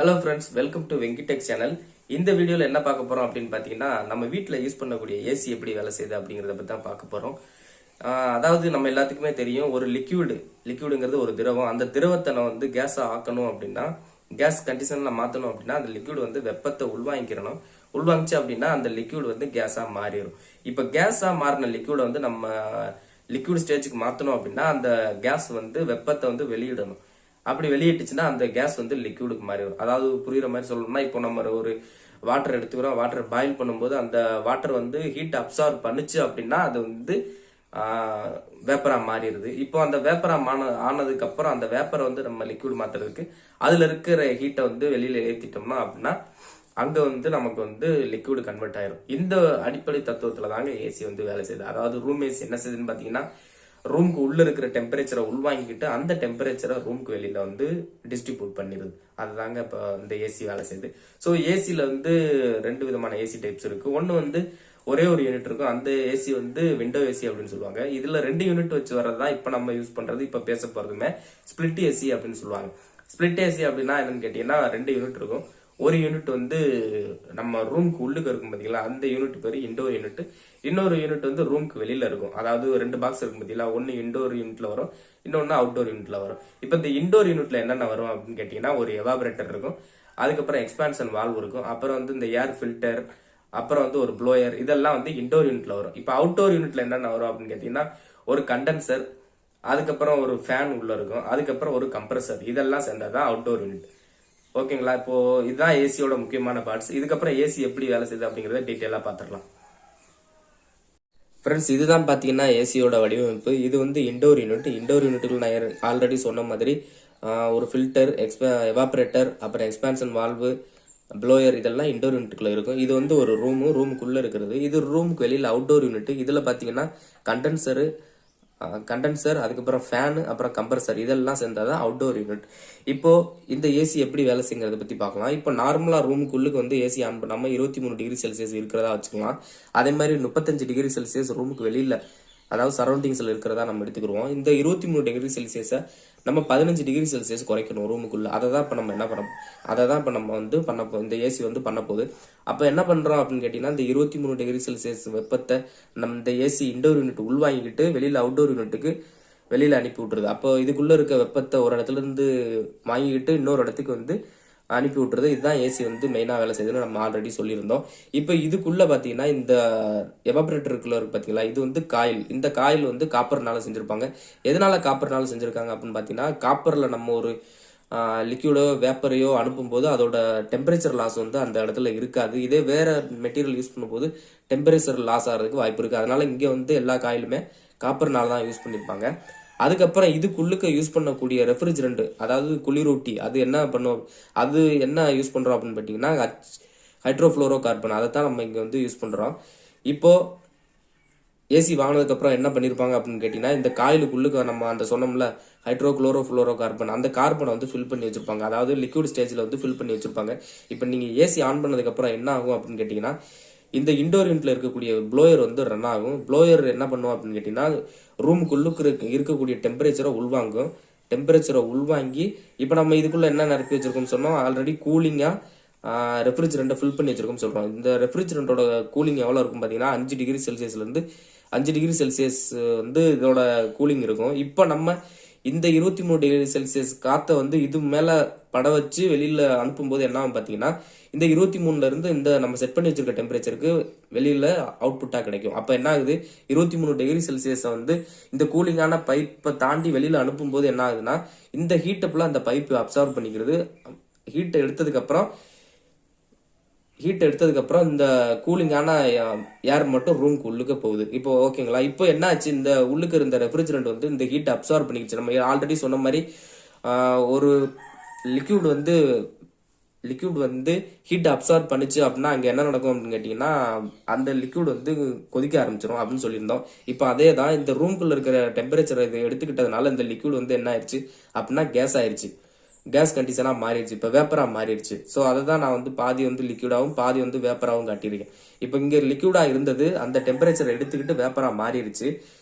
Hello friends, welcome to VENKY TECH channel. இந்த வீடியோல என்ன பார்க்க போறோம் அப்படின்னு பாத்தீங்கன்னா நம்ம வீட்ல யூஸ் பண்ணக்கூடிய ஏசி எப்படி வேலை செய்யுது அப்படிங்கறத பத்தி தான் பார்க்க போறோம். அதாவது நம்ம எல்லாத்துக்குமே தெரியும் ஒரு லிக்விடுங்கிறது ஒரு திரவம். அந்த திரவத்தை நம்ம வந்து கேஸா ஆக்கணும் அப்படின்னா கேஸ் கண்டிஷன்ல மாத்தணும் அப்படின்னா அந்த லிக்விட் வந்து வெப்பத்தை உள்வாங்கிக்கிறணும். உள்வாங்கிச்சு அப்படின்னா அந்த லிக்விட் வந்து கேஸா மாறிடும். இப்ப கேஸா மாறின லிக்விட வந்து நம்ம லிக்விட் ஸ்டேஜுக்கு மாத்தணும் அப்படின்னா அந்த கேஸ் வந்து வெப்பத்தை வந்து வெளியிடணும். அப்படி வெளியிட்டுச்சுன்னா அந்த கேஸ் வந்து லிக்விடுக்கு மாறிடும். அதாவது புரியுற மாதிரி சொல்லணும்னா இப்போ நம்ம ஒரு வாட்டர் எடுத்துக்கிறோம், வாட்டர் பாயில் பண்ணும்போது அந்த வாட்டர் வந்து ஹீட் அப்சார்ப் பண்ணுச்சு அப்படின்னா அது வந்து வேப்பரா மாறிடுது. இப்போ அந்த வேப்பரா ஆனதுக்கு அப்புறம் அந்த வேப்பரை வந்து நம்ம லிக்விட் மாத்துறதுக்கு அதுல இருக்கிற ஹீட்டை வந்து வெளியில ஏத்திட்டோம்னா அப்படின்னா அங்க வந்து நமக்கு வந்து லிக்விட் கன்வெர்ட் ஆயிரும். இந்த அடிப்படை தத்துவத்துல தாங்க ஏசி வந்து வேலை செய்யுது. அதாவது ரூம் ஏசி என்ன செய்யுதுன்னு பாத்தீங்கன்னா ரூம்க்கு உள்ள இருக்கிற டெம்பரேச்சரை உள்வாங்கிக்கிட்டு அந்த டெம்பரேச்சரை ரூம்க்கு வெளியில வந்து டிஸ்ட்ரிபியூட் பண்ணிடுது. அதுதாங்க இப்போ இந்த ஏசி வேலை செய்யுது. ஸோ ஏசியில வந்து ரெண்டு விதமான ஏசி டைப்ஸ் இருக்கு. ஒன்னு வந்து ஒரே ஒரு யூனிட் இருக்கும். அந்த ஏசி வந்து விண்டோ ஏசி அப்படின்னு சொல்லுவாங்க. இதுல 2 யூனிட் வச்சு வர்றதுதான் இப்ப நம்ம யூஸ் பண்றது. இப்ப பேச போறதுமே ஸ்பிளிட் ஏசி அப்படின்னு சொல்லுவாங்க. ஸ்பிளிட் ஏசி அப்படின்னா என்னன்னு கேட்டீங்கன்னா 2 யூனிட் இருக்கும். ஒரு யூனிட் வந்து நம்ம ரூம்க்கு உள்ளுக்கு இருக்கும் பாத்தீங்களா, அந்த யூனிட் பேரு இண்டோர் யூனிட். இன்னொரு யூனிட் வந்து ரூம்க்கு வெளியில இருக்கும். அதாவது 2 பாக்ஸ் இருக்கும் பாத்தீங்களா, ஒன்னு இண்டோர் யூனிட்ல வரும், இன்னொன்னு அவுட்டோர் யூனிட்ல வரும். இப்ப இந்த இண்டோர் யூனிட்ல என்னென்ன வரும் அப்படின்னு கேட்டீங்கன்னா ஒரு எவாபரேட்டர் இருக்கும், அதுக்கப்புறம் எக்ஸ்பான்ஷன் வால்வ் இருக்கும், அப்புறம் வந்து இந்த ஏர் ஃபில்டர், அப்புறம் வந்து ஒரு ப்ளோயர், இதெல்லாம் வந்து இண்டோர் யூனிட்ல வரும். இப்ப அவுட்டோர் யூனிட்ல என்னென்ன வரும் அப்படின்னு கேட்டீங்கன்னா ஒரு கண்டென்சர், அதுக்கப்புறம் ஒரு ஃபேன் உள்ள இருக்கும், அதுக்கப்புறம் ஒரு கம்ப்ரஸர், இதெல்லாம் சேர்ந்ததான் அவுட்டோர் யூனிட். ஓகேங்களா? இப்போ இதுதான் ஏசியோட முக்கியமான பார்ட்ஸ். இதுக்கப்புறம் ஏசி எப்படி வேலை செய்யுது அப்படிங்கறத டீட்டெயிலா பாத்திரலாம். ஃப்ரெண்ட்ஸ், இதுதான் பாத்தீங்கன்னா ஏசியோட வடிவமைப்பு. இது வந்து இண்டோர் யூனிட். இண்டோர் யூனிட்டுக்கு நான் ஆல்ரெடி சொன்ன மாதிரி ஒரு ஃபில்டர், எவாபரேட்டர், அப்புறம் எக்ஸ்பான்ஷன் வால்வு, ப்ளோயர், இதெல்லாம் இண்டோர் யூனிட்டுக்குள்ள இருக்கும். இது வந்து ஒரு ரூமுக்குள்ள இருக்கிறது. இது ரூமுக்கு வெளியில அவுட்டோர் யூனிட். இதுல பாத்தீங்கன்னா கண்டென்சர், அதுக்கப்புறம் ஃபேன், அப்புறம் கம்ப்ரஸர், இதெல்லாம் சேர்ந்தாதான் அவுட்டோர் யூனிட். இப்போ இந்த ஏசி எப்படி வேலை செய்யறத பத்தி பார்க்கலாம். இப்போ நார்மலா ரூமுக்குள்ளுக்கு வந்து ஏசி ஆன் பண்ணாம 23 டிகிரி செல்சியஸ் இருக்கிறதா வச்சுக்கலாம். அதே மாதிரி 35 டிகிரி செல்சியஸ் ரூமுக்கு வெளியில, அதாவது சரௌண்டிங்ஸ்ல இருக்கிறதா நம்ம எடுத்துக்கிறோம். இந்த 23 டிகிரி செல்சியஸை நம்ம 15 டிகிரி செல்சியஸ் குறைக்கணும் ரூமுக்குள்ள. அதை தான் இப்போ நம்ம என்ன பண்ணோம், அதை தான் இப்போ நம்ம வந்து இந்த ஏசி வந்து பண்ண போகுது. அப்போ என்ன பண்றோம் அப்படின்னு கேட்டீங்கன்னா இந்த 23 டிகிரி செல்சியஸ் வெப்பத்தை நம்ம இந்த ஏசி இண்டோர் யூனிட் உள்வாங்கிக்கிட்டு வெளியில அவுட்டோர் யூனிட்டுக்கு வெளியில அனுப்பி விட்டுருது. அப்போ இதுக்குள்ள இருக்க வெப்பத்தை ஒரு இடத்துல இருந்து வாங்கிக்கிட்டு இன்னொரு இடத்துக்கு வந்து அனுப்பி விட்டுறது. இதுதான் ஏசி வந்து மெயினா வேலை செய்யுதுன்னு நம்ம ஆல்ரெடி சொல்லியிருந்தோம். இப்போ இதுக்குள்ள பாத்தீங்கன்னா இந்த எவாபரேட்டருக்குள்ள இருக்கு பாத்தீங்களா, இது வந்து காயில். இந்த காயில் வந்து காப்பர்னால செஞ்சிருப்பாங்க. எதனால காப்பர்னால செஞ்சிருக்காங்க அப்படின்னு பாத்தீங்கன்னா காப்பர்ல நம்ம ஒரு லிக்யூடோ வேப்பரையோ அனுப்பும்போது அதோட டெம்பரேச்சர் லாஸ் வந்து அந்த இடத்துல இருக்காது. இதே வேற மெட்டீரியல் யூஸ் பண்ணும்போது டெம்பரேச்சர் லாஸ் ஆகிறதுக்கு வாய்ப்பு இருக்கு. அதனால இங்க வந்து எல்லா காயிலுமே காப்பர்னால தான் யூஸ் பண்ணிருப்பாங்க. அதுக்கப்புறம் இதுக்குள்ளுக்க யூஸ் பண்ணக்கூடிய ரெஃப்ரிஜரண்ட், அதாவது குளிரூட்டி, அது என்ன யூஸ் பண்றோம் அப்படின்னு பாத்தீங்கன்னா ஹைட்ரோஃப்ளோரோ கார்பன், அதை தான் நம்ம இங்க வந்து யூஸ் பண்றோம். இப்போ ஏசி வாங்கினதுக்கு அப்புறம் என்ன பண்ணிருப்பாங்க அப்படின்னு கேட்டீங்கன்னா இந்த காயிலுக்குள்ளுக்கு நம்ம அந்த சொன்னோம்ல ஹைட்ரோக்ளோரோ கார்பன், அந்த கார்பனை வந்து ஃபில் பண்ணி வச்சிருப்பாங்க. அதாவது லிக்விட் ஸ்டேஜ்ல வந்து ஃபில் பண்ணி வச்சிருப்பாங்க. இப்போ நீங்க ஏசி ஆன் பண்ணதுக்கு அப்புறம் என்ன ஆகும் அப்படின்னு கேட்டீங்கன்னா இந்த இண்டோர் யூனிட்ல இருக்கக்கூடிய ப்ளோயர் வந்து ரன் ஆகும். ப்ளோயர் என்ன பண்ணுவோம் அப்படின்னு கேட்டீங்கன்னா ரூமுக்குள்ளுக்கு இருக்கக்கூடிய டெம்பரேச்சரை உள்வாங்கும். டெம்பரேச்சரை உள்வாங்கி இப்போ நம்ம இதுக்குள்ள என்ன நிரப்பி வச்சிருக்கோம்னு சொன்னோம், ஆல்ரெடி கூலிங்கா ரெஃப்ரிஜரண்ட்டை ஃபில் பண்ணி வச்சிருக்கோம் சொல்றோம். இந்த ரெஃப்ரிஜரண்டோட கூலிங் எவ்வளவு இருக்கும் பாத்தீங்கன்னா 5 டிகிரி செல்சியஸ்ல இருந்து 5 டிகிரி செல்சியஸ் வந்து இதோட கூலிங் இருக்கும். இப்போ நம்ம இந்த 23 டிகிரி செல்சியஸ் காத்த வந்து இது மேல பட வச்சு வெளியில அனுப்பும்போது என்ன ஆகும் பாத்தீங்கன்னா இந்த 23ல இருந்து இந்த நம்ம செட் பண்ணி வச்சிருக்க டெம்பரேச்சருக்கு வெளியில அவுட்புட்டா கிடைக்கும். அப்ப என்ன ஆகுது, 23 டிகிரி செல்சியஸ் வந்து இந்த கூலிங்கான பைப்பை தாண்டி வெளியில அனுப்பும்போது என்ன ஆகுதுன்னா இந்த ஹீட்டை ஃபுல்லா அந்த பைப் அப்சர்வ் பண்ணிக்கிறது. ஹீட்டை எடுத்ததுக்கு அப்புறம் இந்த கூலிங்கான ஏர் மட்டும் ரூம்க்கு உள்ளுக்க போகுது. இப்போ ஓகேங்களா? இப்போ என்ன ஆச்சு, இந்த உள்ளுக்கு இருந்த ரெஃப்ரிஜரண்ட் வந்து இந்த ஹீட் அப்சார்ப் பண்ணிக்கிச்சு. நம்ம ஆல்ரெடி சொன்ன மாதிரி ஒரு லிக்யூட் வந்து ஹீட் அப்சார்ப் பண்ணுச்சு அப்படின்னா அங்க என்ன நடக்கும் அப்படின்னு கேட்டீங்கன்னா அந்த லிக்யூட் வந்து கொதிக்க ஆரம்பிச்சிடும் அப்படின்னு சொல்லியிருந்தோம். இப்போ அதே தான் இந்த ரூம்குள்ள இருக்கிற டெம்பரேச்சர் இதை எடுத்துக்கிட்டதுனால இந்த லிக்யூட் வந்து என்ன ஆயிடுச்சு அப்படின்னா கேஸ் ஆயிடுச்சு. கேஸ் கண்டிஷனா மாறிடுச்சு. இப்போ வேப்பரா மாறிடுச்சு. ஸோ அதை தான் நான் வந்து பாதி வந்து லிக்யூடாகவும் பாதி வந்து வேப்பராகவும் காட்டியிருக்கேன். இப்போ இங்க லிக்யூடா இருந்தது, அந்த டெம்பரேச்சர் எடுத்துக்கிட்டு வேப்பரா மாறிடுச்சு.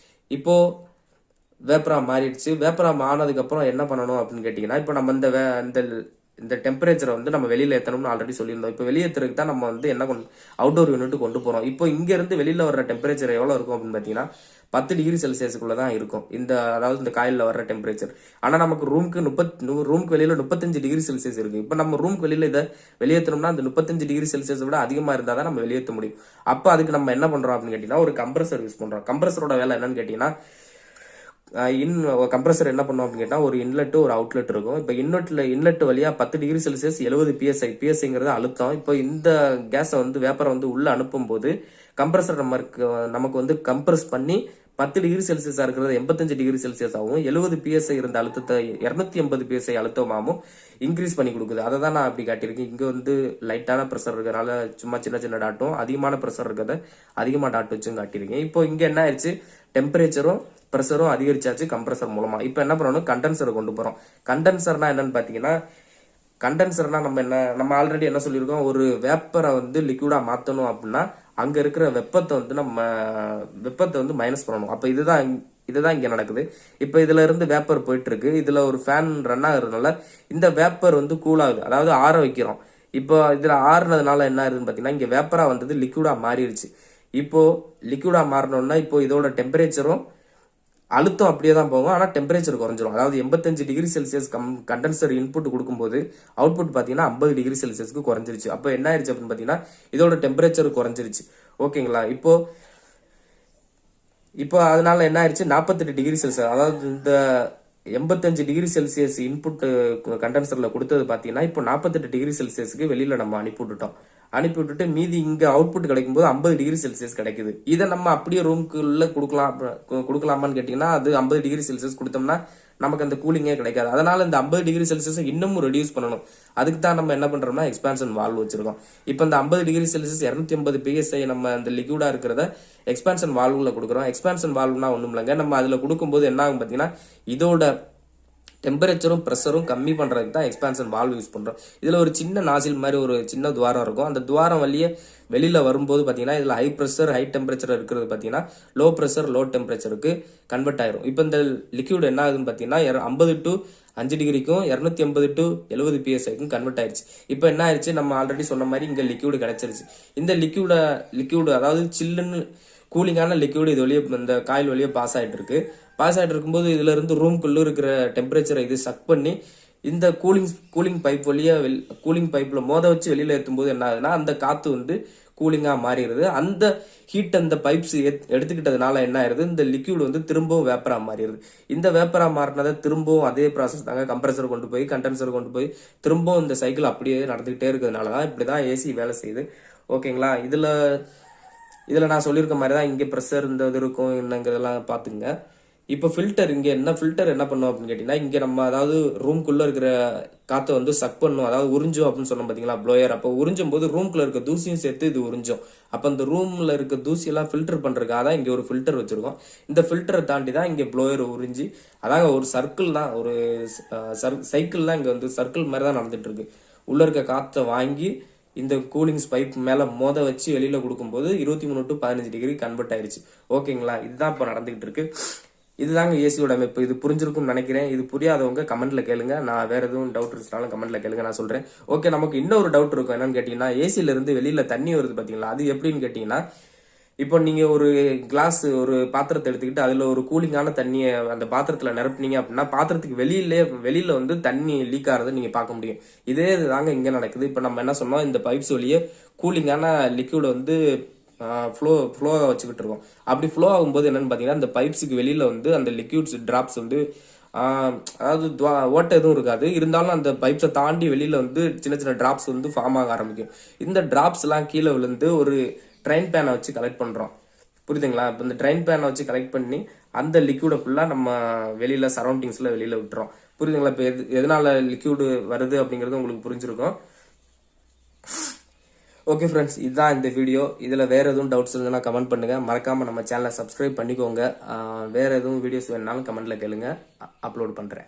இப்போ வேப்பரா மாறிடுச்சு. வேப்பரா ஆனதுக்கு அப்புறம் என்ன பண்ணணும் அப்படின்னு கேட்டீங்கன்னா இப்போ நம்ம இந்த இந்த டெம்பரேச்சரை வந்து நம்ம வெளியில ஏற்றணும்னு ஆல்ரெடி சொல்லியிருந்தோம். இப்போ வெளியேற்றுறதுக்கு தான் நம்ம வந்து என்ன அவுட்டோர் யூனிட் கொண்டு போறோம். இப்போ இங்க இருந்து வெளியில வர்ற டெம்பரேச்சர் எவ்வளவு இருக்கும் அப்படின்னு பாத்தீங்கன்னா 10 டிகிரி செல்சியஸுக்குள்ள தான் இருக்கும். அதாவது இந்த காயில்ல வர்ற டெம்பரேச்சர். ஆனா நமக்கு ரூமுக்கு வெளியில 35 டிகிரி செல்சியஸ் இருக்கு. இப்போ நம்ம ரூமுக்கு வெளியில இதை வெளியேற்றணும்னா அந்த 35 டிகிரி செல்சியஸ் விட அதிகமா இருந்தா தான் நம்ம வெளியேற்ற முடியும். அப்போ அதுக்கு நம்ம என்ன பண்றோம் அப்படின்னு கேட்டீங்கன்னா ஒரு கம்ப்ரஸர் யூஸ் பண்றோம். கம்ப்ரஸரோட வேலை என்னன்னு கேட்டீங்கன்னா கம்ப்ரஸர் என்ன பண்ணும் அப்படின்னு கேட்டா ஒரு இன்லெட் ஒரு அவுட்லெட் இருக்கும். இப்போ இன்லெட் வழியா 10 டிகிரி செல்சியஸ் 70 பிஎஸ்ஐ. பிஎஸ்ஐங்கிறது அழுத்தம். இப்போ இந்த கேஸை வந்து வேப்பரை வந்து உள்ள அனுப்பும் போது கம்ப்ரஸர் நமக்கு வந்து கம்ப்ரஸ் பண்ணி 10 டிகிரி செல்சியஸா இருக்கிறது 85 டிகிரி செல்சியஸ் ஆகும். 70 பிஎஸ்ஐ இருந்த அழுத்தத்தை 280 பிஎஸ்ஐ அழுத்தமாகவும் இன்க்ரீஸ் பண்ணி கொடுக்குது. அதை தான் நான் அப்படி காட்டியிருக்கேன். இங்க வந்து லைட்டான ப்ரெஷர் இருக்கிறனால சும்மா சின்ன சின்ன டாட்டும், அதிகமான ப்ரெஷர் இருக்கிறத அதிகமா டாட் வச்சும் காட்டியிருக்கேன். இப்போ இங்க என்ன ஆயிடுச்சு, டெம்பரேச்சரும் ப்ரெஷரும் அதிகரிச்சாச்சு கம்ப்ரஸர் மூலமா. இப்போ என்ன பண்ணணும், கண்டென்சரை கொண்டு போறோம். கண்டென்சர்னா என்னன்னு பாத்தீங்கன்னா, கண்டென்சர்னா நம்ம ஆல்ரெடி என்ன சொல்லியிருக்கோம், ஒரு வேப்பரை வந்து லிக்விடா மாத்தணும் அப்படின்னா அங்க இருக்கிற வெப்பத்தை வந்து மைனஸ் பண்ணணும். அப்ப இதுதான் இங்க நடக்குது. இப்ப இதுல இருந்து வேப்பர் போயிட்டு இருக்கு. இதுல ஒரு ஃபேன் ரன் ஆகுறதுனால இந்த வேப்பர் வந்து கூல் ஆகுது, அதாவது ஆற வைக்கிறோம். இப்போ இதுல ஆறுனதுனால என்ன ஆகுதுன்னு பாத்தீங்கன்னா இங்க வேப்பரா வந்தது லிக்விடா மாறிடுச்சு. இப்போ லிக்விடா மாறணும்னா இப்போ இதோட டெம்பரேச்சரும் அழுத்தம் அப்படியே தான் போகும், ஆனா டெம்பரேச்சர் குறைஞ்சிரும். அதாவது 85 டிகிரி செல்சியஸ் கண்டென்சர் இன்புட் கொடுக்கும்போது அவுட்புட் பாத்தீங்கன்னா 50 டிகிரி செல்சியஸ்க்கு குறைஞ்சிருச்சு. அப்போ என்ன ஆயிடுச்சு அப்படின்னு பாத்தீங்கன்னா இதோட டெம்பரேச்சர் குறைஞ்சிருச்சு. ஓகேங்களா. இப்போ அதனால என்ன ஆயிடுச்சு, 48 டிகிரி செல்சியஸ், அதாவது இந்த 85 டிகிரி செல்சியஸ் இன்புட் கண்டென்சர்ல கொடுத்தது பாத்தீங்கன்னா இப்போ 48 டிகிரி செல்சியஸ்க்கு வெளியில நம்ம அனுப்பி விட்டுட்டு மீதி இங்க அவுட்புட் கிடைக்கும் போது 50 டிகிரி செல்சியஸ் கிடைக்குது. இதை நம்ம அப்படியே ரூமுக்குள்ள கொடுக்கலாமான்னு கேட்டீங்கன்னா அது 50 டிகிரி செல்சியஸ் கொடுத்தோம்னா நமக்கு அந்த கூலிங்கே கிடைக்காது. அதனால இந்த 50 டிகிரி செல்சியஸ் இன்னமும் ரெடியூஸ் பண்ணணும். அதுக்கு தான் நம்ம என்ன பண்றோம்னா எக்ஸ்பான்ஷன் வால்வ் வச்சிருக்கோம். இப்போ இந்த 50 டிகிரி செல்சியஸ் 250 பிஎஸ்ஐ நம்ம அந்த லிக்விடா இருக்கிறத எக்ஸ்பான்ஷன் வால்வ்ல கொடுக்குறோம். எக்ஸ்பான்ஷன் வால்வ்னா ஒண்ணும் இல்லைங்க, நம்ம அதுல கொடுக்கும்போது என்ன ஆகும் பாத்தீங்கன்னா இதோட டெம்பரேச்சரும் ப்ரெஷரும் கம்மி பண்றதுக்கு தான் எக்ஸ்பான்ஷன் வால்வ் யூஸ் பண்றோம். இதுல ஒரு சின்ன நாசில் மாதிரி ஒரு சின்ன துவாரம் இருக்கும். அந்த துவாரம் வழியே வெளியில வரும்போது பாத்தீங்கன்னா இதுல ஹை ப்ரெஷர் ஹை டெம்பரேச்சர் இருக்கிறது பாத்தீங்கன்னா லோ ப்ரெஷர் லோ டெம்பரேச்சருக்கு கன்வெர்ட் ஆயிரும். இப்போ இந்த லிக்விட் என்ன ஆகுதுன்னு பாத்தீங்கன்னா 50 டு 5 டிகிரிக்கும் 280 டு 70 பிஎஸ்ஐக்கும் கன்வெர்ட் ஆயிடுச்சு. இப்போ என்ன ஆயிடுச்சு, நம்ம ஆல்ரெடி சொன்ன மாதிரி இங்க லிக்விட் கிடைச்சிருச்சு. இந்த லிக்விட் அதாவது சில்லுன்னு கூலிங்கான லிக்விட் இது வழியே இந்த காயில் வழியே பாஸ் ஆயிட்டு இருக்கும்போது இதுல இருந்து ரூம்குள்ள இருக்கிற டெம்பரேச்சரை இது சக் பண்ணி இந்த கூலிங் பைப்ல மோத வச்சு வெளியில ஏற்றும் போது என்ன ஆகுதுன்னா அந்த காத்து வந்து கூலிங்கா மாறிடுது. அந்த ஹீட் அந்த பைப்ஸ் எடுத்துக்கிட்டதுனால என்ன ஆயிருது, இந்த லிக்விட் வந்து திரும்பவும் வேப்பரா மாறிடுது. இந்த வேப்பரா மாறினதை திரும்பவும் அதே ப்ராசஸ் தாங்க, கம்ப்ரஸர் கொண்டு போய் கண்டென்சர் கொண்டு போய் திரும்பவும் இந்த சைக்கிள் அப்படியே நடந்துகிட்டே இருக்கிறதுனால தான் இப்படிதான் ஏசி வேலை செய்யுது. ஓகேங்களா. இதுல நான் சொல்லியிருக்க மாதிரி தான் இங்கே ப்ரெஷர் இந்த இது இருக்கும் என்னங்கிறதெல்லாம் பாத்துங்க. இப்போ ஃபில்டர் என்ன பண்ணும் அப்படின்னு கேட்டீங்கன்னா இங்க நம்ம அதாவது ரூம்குள்ள இருக்கிற காத்தை வந்து சக் பண்ணும், அதாவது உறிஞ்சும் அப்படின்னு சொன்னோம் பாத்தீங்களா ப்ளோயர். அப்போ உறிஞ்சும் போது ரூம்குள்ள இருக்க தூசியும் சேர்த்து இது உறிஞ்சும். அப்ப அந்த ரூம்ல இருக்க தூசி எல்லாம் ஃபில்டர் பண்றதுக்காக தான் இங்க ஒரு ஃபில்டர் வச்சிருக்கோம். இந்த ஃபில்டரை தாண்டி தான் இங்க ப்ளோயர் உறிஞ்சி, அதாங்க ஒரு சர்க்கிள் தான், ஒரு சைக்கிள் தான் இங்க வந்து சர்க்கிள் மாதிரி தான் நடந்துட்டு இருக்கு. உள்ள இருக்க காத்தை வாங்கி இந்த கூலிங்ஸ் பைப் மேல மோத வச்சு வெளியில கொடுக்கும்போது 23 டு 15 டிகிரி கன்வெர்ட் ஆயிருச்சு. ஓகேங்களா. இதுதான் இப்ப நடந்துகிட்டு இருக்கு. இதுதாங்க ஏசியோட அமைப்பு. இது புரிஞ்சிருக்கும்னு நினைக்கிறேன். இது புரியாதவங்க கமெண்ட்ல கேளுங்க, நான் வேற எதுவும் டவுட் இருந்தாலும் கமெண்ட்ல கேளுங்க, நான் சொல்றேன். ஓகே. நமக்கு இன்னொரு டவுட் இருக்கும், என்னன்னு கேட்டீங்கன்னா ஏசில இருந்து வெளியில தண்ணி வருது பாத்தீங்களா, அது எப்படின்னு கேட்டீங்கன்னா இப்போ நீங்க ஒரு ஒரு பாத்திரத்தை எடுத்துக்கிட்டு அதுல ஒரு கூலிங்கான தண்ணியை அந்த பாத்திரத்துல நிரப்புனீங்க அப்படின்னா பாத்திரத்துக்கு வெளியில வந்து தண்ணி லீக் ஆகிறத நீங்க பார்க்க முடியும். இதே இதுதாங்க இங்க நடக்குது. இப்போ நம்ம என்ன சொன்னோம், இந்த பைப்ஸ் வழியே கூலிங்கான லிக்விட் வந்து ஃப்ளோ வச்சுக்கிட்டு இருக்கோம். அப்படி ஃப்ளோ ஆகும்போது என்னன்னு பாத்தீங்கன்னா இந்த பைப்ஸுக்கு வெளியில வந்து அந்த லிக்விட்ஸ் டிராப்ஸ் வந்து அதாவது ஓட்டை எதுவும் இருக்காது, இருந்தாலும் அந்த பைப்ஸை தாண்டி வெளியில வந்து சின்ன சின்ன டிராப்ஸ் வந்து ஃபார்ம் ஆக ஆரம்பிக்கும். இந்த டிராப்ஸ் எல்லாம் கீழே விழுந்து ஒரு ட்ரைன் பேனை வச்சு கலெக்ட் பண்றோம். புரியுதுங்களா. இப்போ இந்த ட்ரைன் பேனை வச்சு கலெக்ட் பண்ணி அந்த லிக்விடை ஃபுல்லா நம்ம வெளியில சரௌண்டிங்ஸ்ல வெளியில விட்டுறோம். புரியுதுங்களா. இப்போ எதனால லிக்விட் வருது அப்படிங்கிறது உங்களுக்கு புரிஞ்சிருக்கும். ஓகே ஃப்ரெண்ட்ஸ், இதுதான் இந்த வீடியோ. இதுல வேற எதுவும் டவுட்ஸ் இருந்ததுன்னா கமெண்ட் பண்ணுங்க. மறக்காம நம்ம சேனலை சப்ஸ்கிரைப் பண்ணிக்கோங்க. வேற எதுவும் வீடியோஸ் வேணுனாலும் கமெண்ட்ல கேளுங்க, அப்லோட் பண்றேன்.